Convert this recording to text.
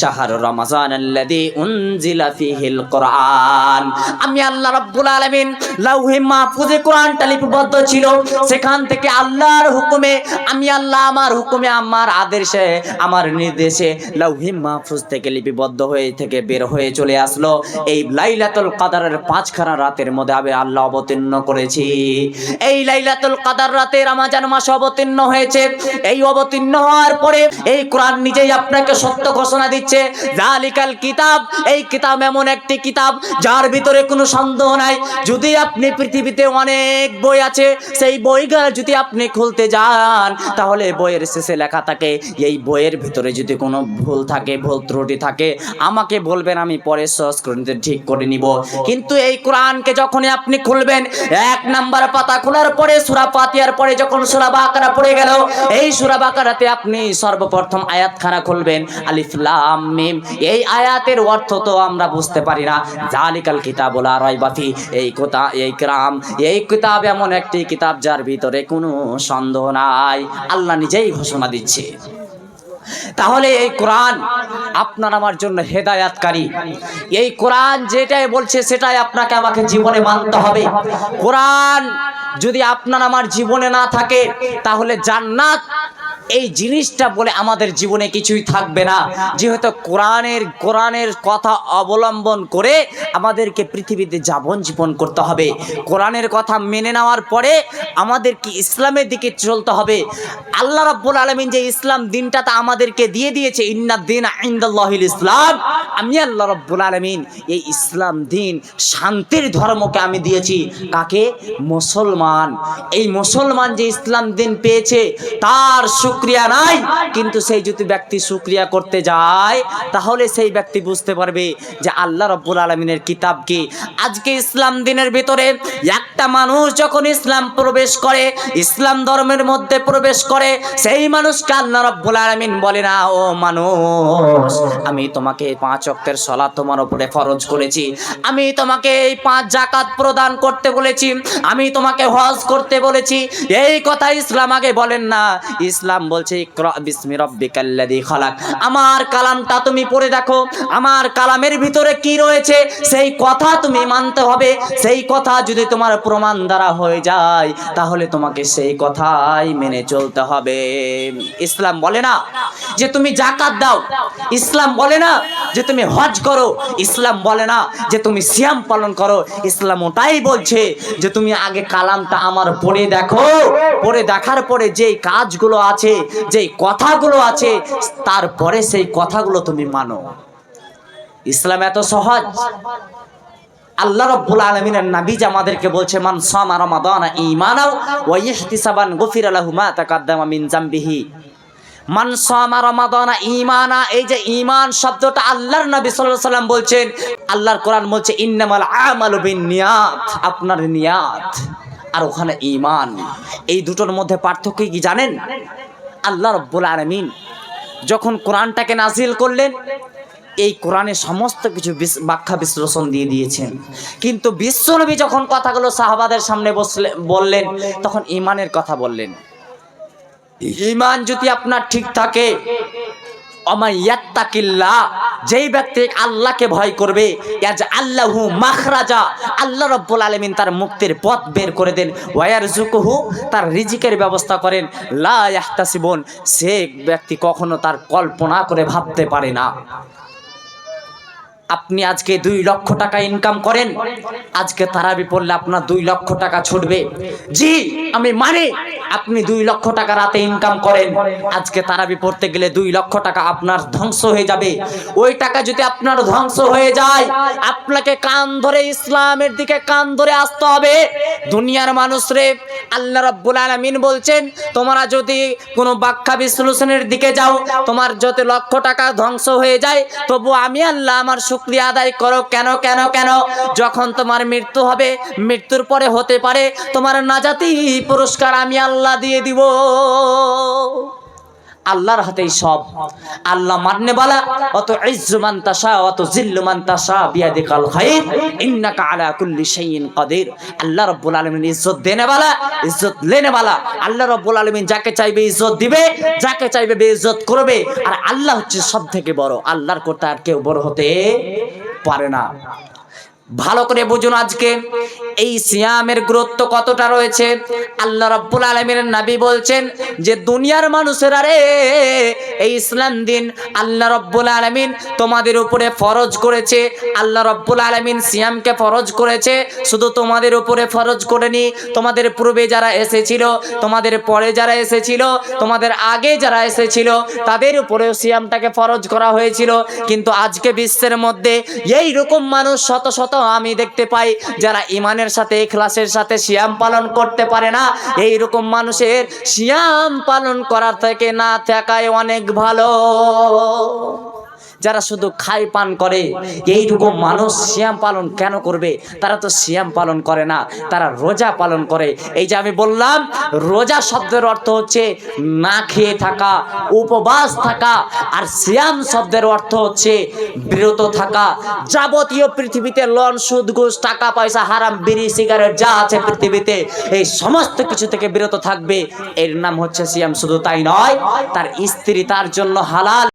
শাহরু রমাজানাল্লাযী উনজিলা ফীহিল কুরআন। আমি আল্লাহ রাব্বুল আলামিন লাউহে মাহফুজে কোরআনটা লিপিবদ্ধ ছিল, সেখান থেকে আল্লাহর হুকুমে আমি আল্লাহ আমার হুকুমে আমার আদেশে আমার নির্দেশে লাউহে মাহফুজ থেকে লিপিবদ্ধ হয়ে থেকে বের হয়ে চলে আসলো এই লাইলাতুল কদরের 5খানা রাতের মধ্যে আমি আল্লাহ অবতীর্ণ করেছি। এই লাইলাতুল কদর রাতে রমজান মাস অবতীর্ণ হয়েছে। এই অবতীর্ণ হওয়ার পরে এই কোরআন নিজেই আপনাকে সত্য ঘোষণা দিচ্ছে, জালিকাল কিতাব, এই কিতাব এমন একটি কিতাব যার ভিতরে কোনো সন্দেহ নাই। যদি আপনি পৃথিবীতে অনেক বই আছে, সেই বইগুলো যদি আপনি খুলতে যান তাহলে বইয়ের শেষে লেখা থাকে এই বইয়ের ভিতরে যদি কোনো ভুল থাকে, ভুল ত্রুটি থাকে আমাকে বলবেন, আমি পরে সংস্করণে ঠিক করে নিব। কিন্তু এই কোরআনকে যখনই আপনি খুলবেন, 1 নাম্বার পাতা খোলার পরে সূরা ফাতিহার পরে যখন সূরা বাকারা পড়ে গেল, এই সূরা বাকারাতে আপনি সর্বপ্রথম আয়াতখানা খুলবেন আলিফ লাম মিম। এই আয়াতের অর্থ তো আমরা বুঝতে পারি না। জালিকাল কিতাবুল লা রাইবা ফি, এই কিতাব এমন একটি কিতাব যার ভিতরে কোনো সন্দেহ নাই, আল্লাহ নিজেই ঘোষণা দিচ্ছে। তাহলে এই কোরআন আপনার আমার জন্য হেদায়াতকারী। এই কোরআন যেটাই বলছে সেটাই আপনাকে আমাকে জীবনে মানতে হবে। কোরআন যদি আপনার আমার জীবনে না থাকে তাহলে জান্নাত এই জিনিসটা বলে আমাদের জীবনে কিছুই থাকবে না। যেহেতু কোরআনের কথা অবলম্বন করে আমাদেরকে পৃথিবীতে জীবন করতে হবে। কোরআনের কথা মেনে নেওয়ার পরে আমাদেরকে ইসলামের দিকে চলতে হবে। আল্লাহ রাব্বুল আলামিন যে ইসলাম দিনটা আমাদেরকে দিয়ে দিয়েছে, ইন্নাদ দীনা ইনদাল্লাহিল ইসলাম, আমি আল্লাহ রাব্বুল আলামিন এই ইসলাম দিন শান্তির ধর্মকে আমি দিয়েছি কাকে? মুসলমান। এই মুসলমান যে ইসলাম দিন পেয়েছে তার শুকরিয়া নাই, কিন্তু সেই যদি ব্যক্তি শুকরিয়া করতে যায় তাহলে সেই ব্যক্তি বুঝতে পারবে যে আল্লাহ রাব্বুল আলামিনের কিতাব কি। আজকে ইসলাম দিনের ভিতরে একটা মানুষ যখন ইসলাম প্রবেশ করে, ইসলাম ধর্মের মধ্যে প্রবেশ করে, সেই মানুষকে আল্লাহ রাব্বুল আলামিন বলে না, ও মানুষ আমি তোমাকে 5 ওয়াক্তের সালাত তোমার উপরে ফরজ করেছি, আমি তোমাকে এই 5 যাকাত প্রদান করতে বলেছি, আমি তোমাকে হজ করতে বলেছি। এই কথা ইসলাম আগে বলেন না। ইসলাম বলছে ইকরা বিসমি রাব্বিকাল্লাযী খালাক। আমার কালামটা তুমি পড়ে দেখো, আমার কালামের ভিতরে কি রয়েছে সেই কথা তুমি মানতে হবে। সেই কথা যদি তোমার প্রমাণ দ্বারা হয়ে যায় তাহলে তোমাকে সেই কথাই মেনে চলতে হবে। ইসলাম বলে না যে তুমি যাকাত দাও, ইসলাম বলে না যে তুমি হজ করো, ইসলাম বলে না যে তুমি সিয়াম পালন করো। ইসলাম ওটাই বলছে যে তুমি আগে কালামটা আমার পড়ে দেখো, পড়ে দেখার পরে যেই কাজগুলো আছে, যেই কথাগুলো আছে, তারপরে সেই কথাগুলো তুমি মানো। ইসলাম এত সহজ। আল্লাহ রাব্বুল আলামিনের নবী আমাদেরকে বলছে, মান সামা রমাদানা ঈমানাও ওয়া ইহতিসাবান গুফিরা লাহু মা তাকাদ্দামা মিন যামবিহি। মান সামা রমাদানা ঈমানা, এই যে ঈমান শব্দটা আল্লাহর নবী সাল্লাল্লাহু আলাইহি ওয়াসাল্লাম বলছেন। আল্লাহর কোরআন বলছে ইন্নামাল আমালু বিন্নিয়াত, আপনার নিয়াত আর ওখানে ঈমান। এই দুটোর মধ্যে পার্থক্য কি জানেন? আল্লাহ রাব্বুল আলামিন যখন কোরআনটাকে নাজিল করলেন, এই কোরআনে সমস্ত কিছু ব্যাখ্যা বিশ্লেষণ দিয়ে দিয়েছেন, কিন্তু বিশ্বনবী যখন কথাগুলো সাহাবাদের সামনে বললেন তখন ঈমানের কথা বললেন। ঈমান যদি আপনার ঠিক থাকে, অমাইয়াত্তাকিল্লাহ, যেই ব্যক্তি আল্লাহকে ভয় করবে, ইয়াজআল্লাহু মাখরাজা, আল্লাহ রাব্বুল আলামিন তার মুক্তির পথ বের করে দেন, ওয়ায়ারযুকুহু, তার রিজিকের ব্যবস্থা করেন, লা ইয়াহতাসিবুন, সে ব্যক্তি কখনো তার কল্পনা করে ভাবতে পারে না। আপনি আজকে 2 লক্ষ টাকা ইনকাম করেন, আজকে তারাবি পড়লে আপনার 2 লক্ষ টাকা ছুটবে। জি আমি মানে, আপনি 2 লক্ষ টাকা রাতে ইনকাম করেন, আজকে তারাবি পড়তে গেলে 2 লক্ষ টাকা আপনার ধ্বংস হয়ে যাবে। ওই টাকা যদি আপনার ধ্বংস হয়ে যায়, আপনাকে কান ধরে ইসলামের দিকে কান ধরে আসতে হবে। দুনিয়ার মানুষরে আল্লাহ রাব্বুল আলামিন বলছেন, তোমরা যদি কোনো ব্যাখ্যা বিশ্লেষণের দিকে যাও, তোমার যত লক্ষ টাকা ধ্বংস হয়ে যায়, তবু আমি আল্লাহ আমার শুকরিয়া আদায় করো। কেন কেন কেন? যখন তোমার মৃত্যু হবে, মৃত্যুর পরে হতে পারে তোমার নাজাতি পুরস্কার আমি আল্লাহ দিয়ে দিব। আল্লাহর হাতেই সব। আল্লাহ মাননে বালা অত ইজ্জু মান তাশা অত জিল্লু মান তাশা বিয়াদিকাল খায়র ইন্নাকা আলা কুল্লি শাইইন কাদির। আল্লাহ রাব্বুল আলামিন ইজ্জত দেনে বালা ইজ্জত লেনে বালা। আল্লাহ রাব্বুল আলামিন যাকে চাইবে ইজ্জত দিবে, যাকে চাইবে বেইজ্জত করবে। আর আল্লাহ হচ্ছে সবথেকে বড়, আল্লাহর করতে আর কেউ বড় হতে পারে না। ভালো করে বুঝুন আজকে এই সিয়ামের গুরুত্ব কতটা রয়েছে। আল্লাহ রাব্বুল আলামিনের নবী বলছেন যে দুনিয়ার মানুষেরা রে, এই ইসলাম দিন আল্লাহ রাব্বুল আলামিন তোমাদের উপরে ফরজ করেছে। আল্লাহ রাব্বুল আলামিন সিয়ামকে ফরজ করেছে, শুধু তোমাদের উপরে ফরজ করেনি, তোমাদের পূর্বে যারা এসেছিল, তোমাদের পরে যারা এসেছিল, তোমাদের আগে যারা এসেছিল তাদের উপরেও সিয়ামটাকে ফরজ করা হয়েছিল। কিন্তু আজকে বিশ্বের মধ্যে এই রকম মানুষ শত শত আমি দেখতে পাই যারা ঈমানের সাথে ইখলাসের সাথে সিয়াম পালন করতে পারে না। এই রকম মানুষের সিয়াম পালন করার থেকে না থাকাই অনেক ভালো। যারা শুধু খাই পান করে এইটুকু মানুষ সিয়াম পালন কেন করবে? তারা তো সিয়াম পালন করে না, তারা রোজা পালন করে। এই যে আমি বললাম রোজা শব্দের অর্থ হচ্ছে না খেয়ে থাকা, উপবাস থাকা। আর সিয়াম শব্দের অর্থ হচ্ছে বিরত থাকা। যাবতীয় পৃথিবীতে লন, সুদ, ঘুষ, টাকা পয়সা, হারাম, বিড়ি, সিগারেট যা আছে পৃথিবীতে এই সমস্ত কিছু থেকে বিরত থাকবে। এর নাম হচ্ছে সিয়াম। শুধু তাই নয়, তার স্ত্রী তার জন্য হালাল।